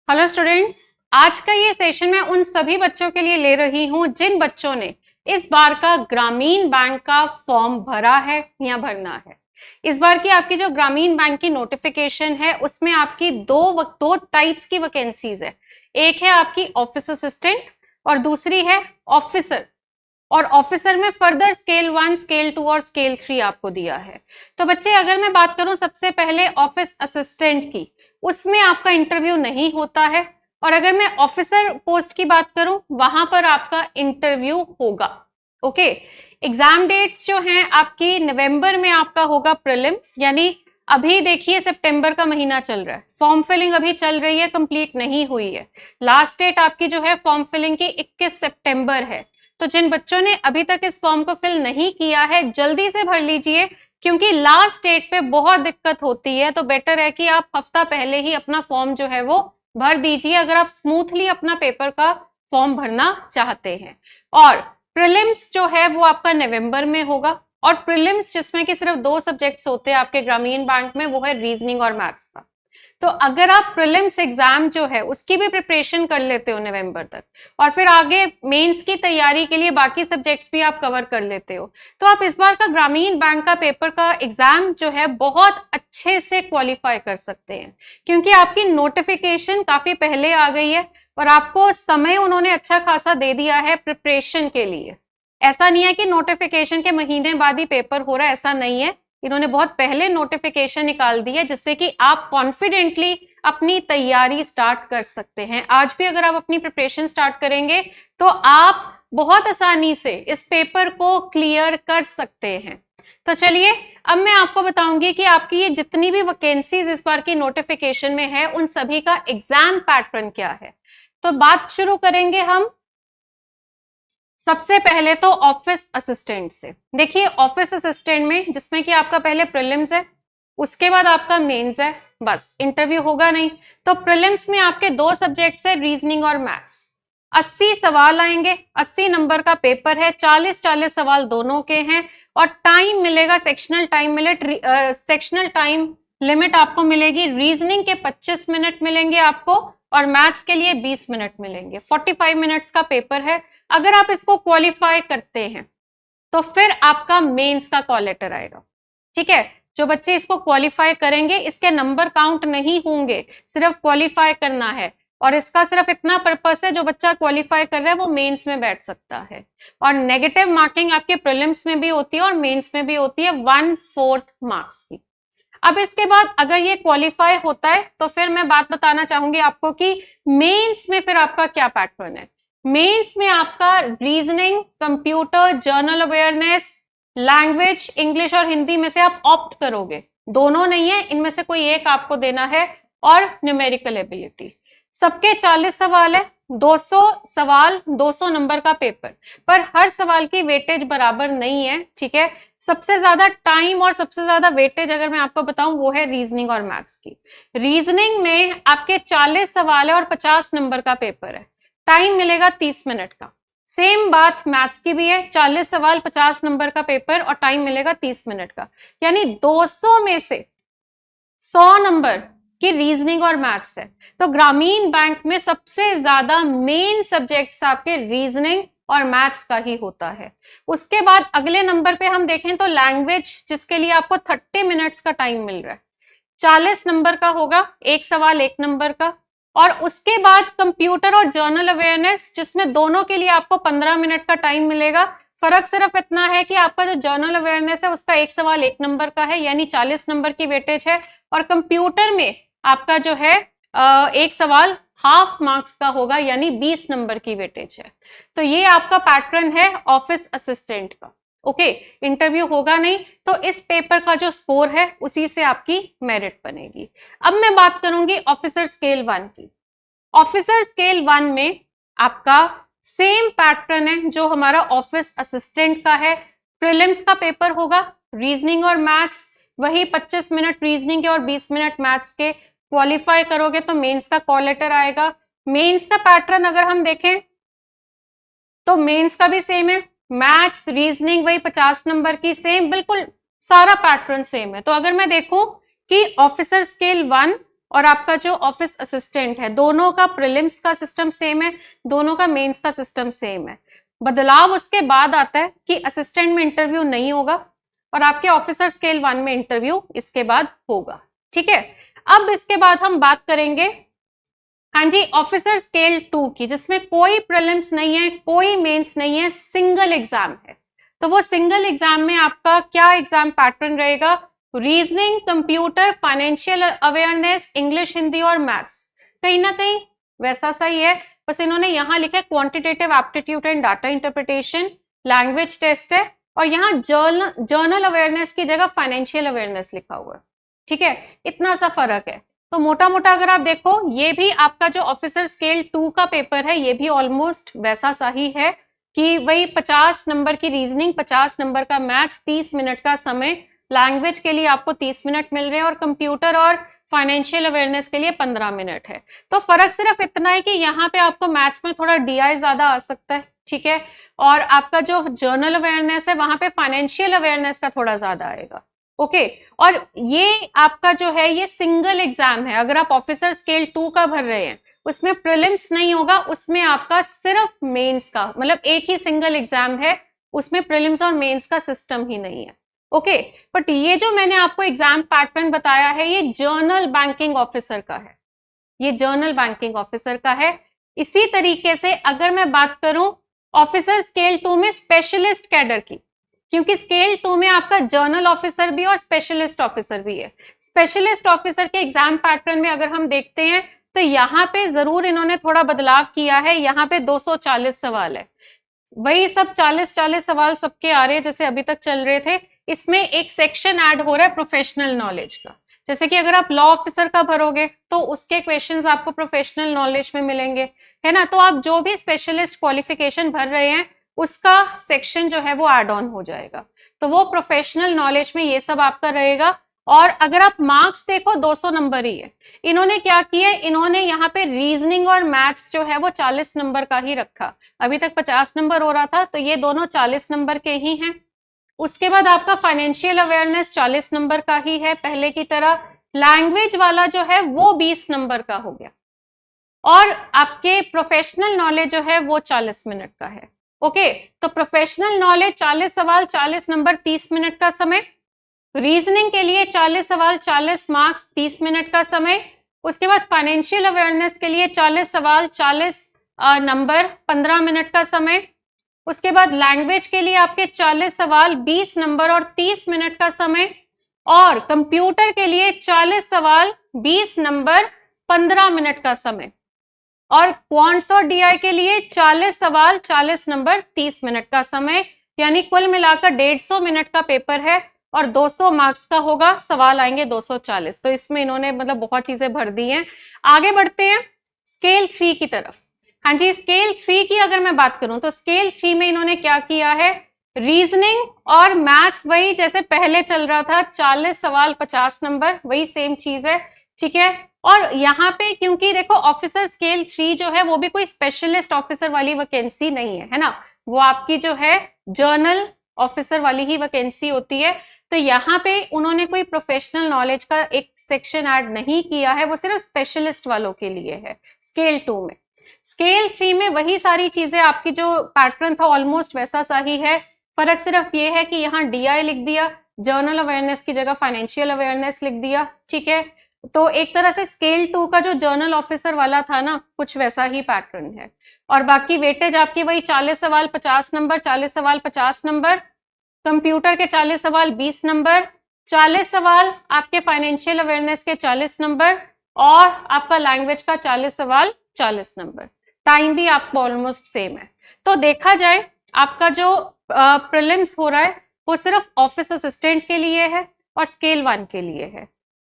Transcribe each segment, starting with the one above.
Hello students, आज का ये सेशन मैं उन सभी बच्चों के लिए ले रही हूँ जिन बच्चों ने इस बार का ग्रामीण बैंक का फॉर्म भरा है या भरना है। इस बार की आपकी जो ग्रामीण बैंक की नोटिफिकेशन है उसमें आपकी दो टाइप्स की वैकेंसीज है। एक है आपकी ऑफिस असिस्टेंट और दूसरी है ऑफिसर। और ऑफिसर में फर्दर स्केल 1, स्केल 2 और स्केल 3 आपको दिया है। तो बच्चे अगर मैं बात करूं सबसे पहले ऑफिस असिस्टेंट की, उसमें आपका इंटरव्यू नहीं होता है। और अगर मैं ऑफिसर पोस्ट की बात करूं वहां पर आपका इंटरव्यू होगा। ओके, एग्जाम डेट्स जो हैं आपकी नवंबर में आपका होगा प्रीलिम्स, यानी अभी देखिए सितंबर का महीना चल रहा है, फॉर्म फिलिंग अभी चल रही है, कंप्लीट नहीं हुई है। लास्ट डेट आपकी जो है फॉर्म फिलिंग की 21 सितंबर है। तो जिन बच्चों ने अभी तक इस फॉर्म को फिल नहीं किया है जल्दी से भर लीजिए, क्योंकि लास्ट डेट पे बहुत दिक्कत होती है। तो बेटर है कि आप हफ्ता पहले ही अपना फॉर्म जो है वो भर दीजिए अगर आप स्मूथली अपना पेपर का फॉर्म भरना चाहते हैं। और प्रीलिम्स जो है वो आपका नवंबर में होगा, और प्रीलिम्स जिसमें कि सिर्फ 2 सब्जेक्ट्स होते हैं आपके ग्रामीण बैंक में, वो है रीजनिंग और मैथ्स का। तो अगर आप प्रीलिम्स एग्जाम जो है उसकी भी प्रिपरेशन कर लेते हो नवंबर तक, और फिर आगे मेंस की तैयारी के लिए बाकी सब्जेक्ट्स भी आप कवर कर लेते हो, तो आप इस बार का ग्रामीण बैंक का पेपर का एग्जाम जो है बहुत अच्छे से क्वालिफाई कर सकते हैं, क्योंकि आपकी नोटिफिकेशन काफी पहले आ गई है और आपको समय उन्होंने अच्छा खासा दे दिया है प्रिपरेशन के लिए। ऐसा नहीं है कि नोटिफिकेशन के महीने बाद ही पेपर हो रहा है, ऐसा नहीं है। इन्होंने बहुत पहले नोटिफिकेशन निकाल दी है जिससे कि आप कॉन्फिडेंटली अपनी तैयारी स्टार्ट कर सकते हैं। आज भी अगर आप अपनी प्रिपरेशन स्टार्ट करेंगे तो आप बहुत आसानी से इस पेपर को क्लियर कर सकते हैं। तो चलिए अब मैं आपको बताऊंगी कि आपकी ये जितनी भी वैकेंसीज इस बार की नोटिफिकेशन में है उन सभी का एग्जाम पैटर्न क्या है। तो बात शुरू करेंगे हम सबसे पहले तो ऑफिस असिस्टेंट से। देखिए ऑफिस असिस्टेंट में जिसमें कि आपका पहले प्रीलिम्स है, उसके बाद आपका मेंस है, बस इंटरव्यू होगा नहीं। तो प्रीलिम्स में आपके 2 सब्जेक्ट्स है, रीजनिंग और मैथ्स। 80 सवाल आएंगे, 80 नंबर का पेपर है, 40-40 सवाल दोनों के हैं। और टाइम मिलेगा, सेक्शनल टाइम लिमिट आपको मिलेगी। रीजनिंग के 25 मिनट मिलेंगे आपको और मैथ्स के लिए 20 मिनट मिलेंगे। 45 मिनट्स का पेपर है। अगर आप इसको क्वालिफाई करते हैं तो फिर आपका मेंस का कॉल लेटर आएगा। ठीक है, जो बच्चे इसको क्वालिफाई करेंगे इसके नंबर काउंट नहीं होंगे, सिर्फ क्वालिफाई करना है। और इसका सिर्फ इतना पर्पस है, जो बच्चा क्वालिफाई कर रहा है वो मेंस में बैठ सकता है। और नेगेटिव मार्किंग आपके प्रीलिम्स में भी होती है और मेंस में भी होती है 1/4 मार्क्स की। अब इसके बाद अगर ये क्वालिफाई होता है तो फिर मैं बात बताना चाहूंगी आपको कि मेंस में फिर आपका क्या पैटर्न है। मेंस में आपका reasoning, computer, journal awareness, language, English और हिंदी में से आप ऑप्ट करोगे, दोनों नहीं है, इनमें से कोई एक आपको देना है। और न्यूमेरिकल एबिलिटी, सबके 40 सवाल है, 200 सवाल, 200 नंबर का पेपर, पर हर सवाल की वेटेज बराबर नहीं है। ठीक है, सबसे ज्यादा टाइम और सबसे ज्यादा वेटेज अगर मैं आपको बताऊं वो है रीजनिंग और मैथ्स की। रीजनिंग में आपके 40 सवाल है और 50 नंबर का पेपर है, टाइम मिलेगा 30 मिनट का। सेम बात मैथ्स की भी है, 40 सवाल, 50 नंबर का पेपर और टाइम मिलेगा 30 मिनट का। यानी 200 में से 100 नंबर की रीजनिंग और मैथ्स है। तो ग्रामीण बैंक में सबसे ज्यादा मेन सब्जेक्ट्स आपके रीजनिंग और मैथ्स का ही होता है। उसके बाद अगले नंबर पे हम देखें तो लैंग्वेज, जिसके लिए आपको 30 मिनट्स का टाइम मिल रहा है, 40 नंबर का होगा, एक सवाल 1 नंबर का। और उसके बाद कंप्यूटर और जर्नल अवेयरनेस, जिसमें दोनों के लिए आपको 15 मिनट का टाइम मिलेगा। फर्क सिर्फ इतना है कि आपका जो जर्नल अवेयरनेस है उसका एक सवाल 1 नंबर का है, यानी 40 नंबर की वेटेज है। और कंप्यूटर में आपका जो है एक सवाल हाफ मार्क्स का होगा, यानी 20 नंबर की वेटेज है। तो ये आपका पैटर्न है ऑफिस असिस्टेंट का। ओके, इंटरव्यू होगा नहीं, तो इस पेपर का जो स्कोर है उसी से आपकी मेरिट बनेगी। अब मैं बात करूंगी ऑफिसर स्केल 1 की। ऑफिसर स्केल 1 में आपका सेम पैटर्न है जो हमारा ऑफिस असिस्टेंट का है। प्रीलिम्स का पेपर होगा, रीजनिंग और मैथ्स, वही 25 मिनट रीजनिंग के और 20 मिनट मैथ्स के। क्वालिफाई करोगे तो मेंस का कॉल लेटर आएगा। मेंस का पैटर्न अगर हम देखें तो मेंस का भी सेम है, मैथ्स, रीजनिंग वही 50 नंबर की, सेम, बिल्कुल सारा पैटर्न सेम है। तो अगर मैं देखूं कि ऑफिसर स्केल 1 और आपका जो ऑफिस असिस्टेंट है, दोनों का प्रीलिम्स का सिस्टम सेम है, दोनों का मेंस का सिस्टम सेम है। बदलाव उसके बाद आता है कि असिस्टेंट में इंटरव्यू नहीं होगा और आपके ऑफिसर स्केल 1 में इंटरव्यू इसके बाद होगा। ठीक है, अब इसके बाद हम बात करेंगे हाँ जी ऑफिसर स्केल 2 की, जिसमें कोई प्रीलिम्स नहीं है, कोई मेंस नहीं है, सिंगल एग्जाम है। तो वो सिंगल एग्जाम में आपका क्या एग्जाम पैटर्न रहेगा? Reasoning, computer, financial awareness, English, Hindi और मैथ्स। कहीं ना कहीं वैसा सा ही है, बस इन्होंने यहाँ लिखा है quantitative aptitude and data interpretation, language test है, और यहाँ जर्नल अवेयरनेस की जगह फाइनेंशियल अवेयरनेस लिखा हुआ है। ठीक है, इतना सा फर्क है। तो मोटा मोटा अगर आप देखो, ये भी आपका जो ऑफिसर स्केल 2 का पेपर है, ये भी ऑलमोस्ट वैसा सा ही है कि वही 50 नंबर की रीजनिंग, 50 नंबर का मैथ्स, 30 मिनट का समय, लैंग्वेज के लिए आपको 30 मिनट मिल रहे हैं और कंप्यूटर और फाइनेंशियल अवेयरनेस के लिए 15 मिनट है। तो फर्क सिर्फ इतना है कि यहाँ पे आपको मैथ्स में थोड़ा DI ज्यादा आ सकता है। ठीक है, और आपका जो जर्नल अवेयरनेस है वहां पे फाइनेंशियल अवेयरनेस का थोड़ा ज्यादा आएगा। ओके, और ये आपका जो है ये सिंगल एग्जाम है। अगर आप ऑफिसर स्केल 2 का भर रहे हैं, उसमें प्रीलिम्स नहीं होगा, उसमें आपका सिर्फ मेंस का, मतलब एक ही सिंगल एग्जाम है, उसमें प्रीलिम्स और मेंस का सिस्टम ही नहीं है। ओके, बट ये जो मैंने आपको एग्जाम पैटर्न बताया है, ये जर्नल बैंकिंग ऑफिसर का है, ये जर्नल बैंकिंग ऑफिसर का है। इसी तरीके से अगर मैं बात करूं ऑफिसर स्केल 2 में स्पेशलिस्ट कैडर की, क्योंकि स्केल 2 में आपका जर्नल ऑफिसर भी और स्पेशलिस्ट ऑफिसर भी है। स्पेशलिस्ट ऑफिसर के एग्जाम पैटर्न में अगर हम देखते हैं तो यहाँ पे जरूर इन्होंने थोड़ा बदलाव किया है। यहाँ पे 240 सवाल है, वही सब 40-40 सवाल सबके आ रहे हैं जैसे अभी तक चल रहे थे। इसमें एक सेक्शन ऐड हो रहा है प्रोफेशनल नॉलेज का, जैसे कि अगर आप लॉ ऑफिसर का भरोगे तो उसके क्वेश्चंस आपको प्रोफेशनल नॉलेज में मिलेंगे, है ना। तो आप जो भी स्पेशलिस्ट क्वालिफिकेशन भर रहे हैं उसका सेक्शन जो है वो ऐड ऑन हो जाएगा, तो वो प्रोफेशनल नॉलेज में ये सब आपका रहेगा। और अगर आप मार्क्स देखो 200 नंबर ही है। इन्होंने क्या किया, इन्होंने यहाँ पे रीजनिंग और मैथ्स जो है वो 40 नंबर का ही रखा। अभी तक 50 नंबर हो रहा था, तो ये दोनों 40 नंबर के ही हैं। उसके बाद आपका फाइनेंशियल अवेयरनेस 40 नंबर का ही है पहले की तरह। लैंग्वेज वाला जो है वो 20 नंबर का हो गया, और आपके प्रोफेशनल नॉलेज जो है वो 40 मिनट का है। ओके, तो प्रोफेशनल नॉलेज 40 सवाल 40 नंबर 30 मिनट का समय, रीजनिंग के लिए 40 सवाल 40 मार्क्स 30 मिनट का समय। उसके बाद फाइनेंशियल अवेयरनेस के लिए 40 सवाल 40 नंबर 15 मिनट का समय। उसके बाद लैंग्वेज के लिए आपके 40 सवाल 20 नंबर और 30 मिनट का समय, और कंप्यूटर के लिए 40 सवाल 20 नंबर 15 मिनट का समय, और क्वांट्स और DI के लिए 40 सवाल 40 नंबर 30 मिनट का समय। यानी कुल मिलाकर 150 मिनट का पेपर है और 200 मार्क्स का होगा, सवाल आएंगे 240। तो इसमें इन्होंने मतलब बहुत चीजें भर दी हैं। आगे बढ़ते हैं स्केल 3 की तरफ। हाँ जी, स्केल 3 की अगर मैं बात करूं तो स्केल 3 में इन्होंने क्या किया है, रीजनिंग और मैथ्स वही जैसे पहले चल रहा था, 40 सवाल 50 नंबर, वही सेम चीज है। ठीक है, और यहाँ पे क्योंकि देखो ऑफिसर स्केल 3 जो है वो भी कोई स्पेशलिस्ट ऑफिसर वाली वैकेंसी नहीं है ना, वो आपकी जो है जर्नल ऑफिसर वाली ही वैकेंसी होती है। तो यहाँ पे उन्होंने कोई प्रोफेशनल नॉलेज का एक सेक्शन ऐड नहीं किया है, वो सिर्फ स्पेशलिस्ट वालों के लिए है स्केल 2 में। स्केल 3 में वही सारी चीजें, आपकी जो पैटर्न था ऑलमोस्ट वैसा सा ही है। फर्क सिर्फ ये है कि यहाँ DI लिख दिया, जर्नल अवेयरनेस की जगह फाइनेंशियल अवेयरनेस लिख दिया। ठीक है, तो एक तरह से स्केल 2 का जो जर्नल ऑफिसर वाला था ना, कुछ वैसा ही पैटर्न है। और बाकी वेटेज आपकी वही 40 सवाल 50 नंबर, 40 सवाल 50 नंबर, कंप्यूटर के 40 सवाल 20 नंबर, 40 सवाल आपके फाइनेंशियल अवेयरनेस के 40 नंबर, और आपका लैंग्वेज का 40 सवाल 40 नंबर। टाइम भी आपको ऑलमोस्ट सेम है। तो देखा जाए आपका जो प्रीलिम्स हो रहा है वो सिर्फ ऑफिस असिस्टेंट के लिए है और स्केल 1 के लिए है।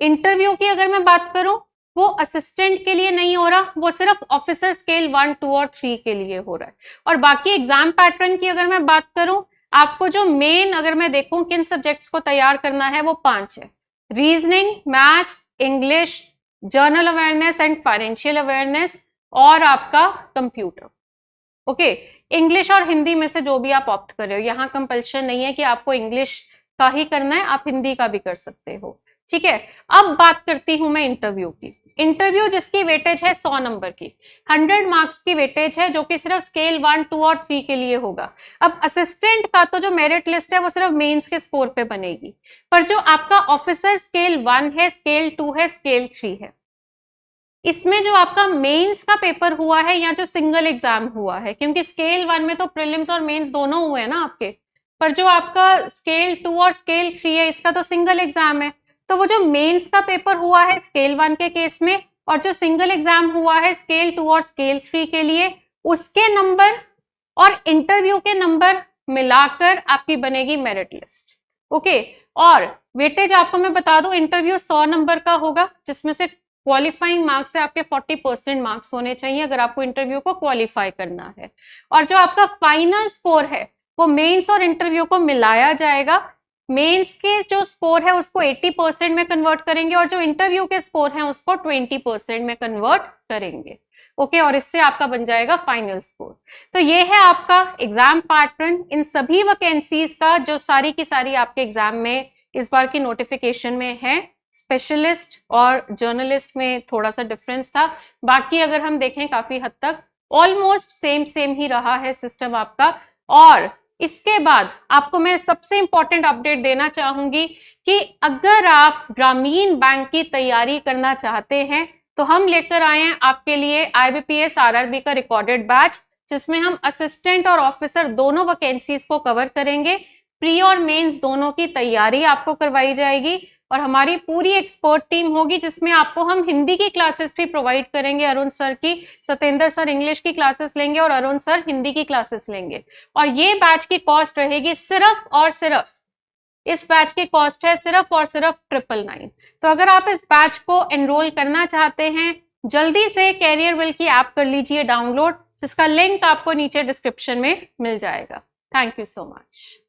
इंटरव्यू की अगर मैं बात करूं, वो असिस्टेंट के लिए नहीं हो रहा, वो सिर्फ ऑफिसर स्केल 1, 2 और 3 के लिए हो रहा है। और बाकी एग्जाम पैटर्न की अगर मैं बात करूं, आपको जो मेन अगर मैं देखूं किन सब्जेक्ट्स को तैयार करना है वो 5 है, reasoning, maths, English, journal awareness and financial awareness, और आपका कंप्यूटर। ओके, इंग्लिश और हिंदी में से जो भी आप ऑप्ट कर रहे हो, यहाँ कंपल्शन नहीं है कि आपको इंग्लिश का ही करना है, आप हिंदी का भी कर सकते हो। ठीक है। अब बात करती हूं मैं इंटरव्यू की। इंटरव्यू जिसकी वेटेज है 100 नंबर की, 100 मार्क्स की वेटेज है, जो कि सिर्फ स्केल 1, 2 और 3 के लिए होगा। अब असिस्टेंट का तो जो मेरिट लिस्ट है वो सिर्फ मेंस के स्कोर पे बनेगी, पर जो आपका ऑफिसर स्केल 1 है, स्केल 2 है, स्केल 3 है, इसमें जो आपका मेंस का पेपर हुआ है या जो सिंगल एग्जाम हुआ है, क्योंकि स्केल 1 में तो प्रीलिम्स और मेंस दोनों हुए हैं ना आपके, पर जो आपका स्केल 2 और स्केल 3 है इसका तो सिंगल एग्जाम है। तो वो जो मेंस का पेपर हुआ है स्केल 1 के केस में और जो सिंगल एग्जाम हुआ है स्केल 2 और स्केल 3 के लिए, उसके नंबर और इंटरव्यू के नंबर मिलाकर आपकी बनेगी मेरिट लिस्ट। ओके, और वेटेज आपको मैं बता दूं, इंटरव्यू 100 नंबर का होगा, जिसमें से क्वालिफाइंग मार्क्स से आपके 40% मार्क्स होने चाहिए अगर आपको इंटरव्यू को क्वालिफाई करना है। और जो आपका फाइनल स्कोर है वो मेंस और इंटरव्यू को मिलाया जाएगा। मेंस के जो स्कोर है उसको 80% में कन्वर्ट करेंगे और जो इंटरव्यू के स्कोर है उसको 20% में कन्वर्ट करेंगे। ओके, और इससे आपका बन जाएगा फाइनल स्कोर। तो ये है आपका एग्जाम पैटर्न इन सभी वैकेंसीज का, जो सारी की सारी आपके एग्जाम में इस बार की नोटिफिकेशन में है। स्पेशलिस्ट और जर्नलिस्ट में थोड़ा सा डिफरेंस था, बाकी अगर हम देखें काफी हद तक ऑलमोस्ट सेम ही रहा है सिस्टम आपका। और इसके बाद आपको मैं सबसे इंपॉर्टेंट अपडेट देना चाहूंगी कि अगर आप ग्रामीण बैंक की तैयारी करना चाहते हैं तो हम लेकर आए हैं आपके लिए IBPS RRB का रिकॉर्डेड बैच, जिसमें हम असिस्टेंट और ऑफिसर दोनों वैकेंसीज को कवर करेंगे। प्री और मेंस दोनों की तैयारी आपको करवाई जाएगी और हमारी पूरी एक्सपर्ट टीम होगी, जिसमें आपको हम हिंदी की क्लासेस भी प्रोवाइड करेंगे। अरुण सर की, सत्येंद्र सर इंग्लिश की क्लासेस लेंगे और अरुण सर हिंदी की क्लासेस लेंगे। और ये बैच की कॉस्ट रहेगी सिर्फ और सिर्फ, इस बैच की कॉस्ट है सिर्फ और सिर्फ 999। तो अगर आप इस बैच को एनरोल करना चाहते हैं, जल्दी से कैरियर विल की ऐप कर लीजिए डाउनलोड, जिसका लिंक आपको नीचे डिस्क्रिप्शन में मिल जाएगा। Thank you so much.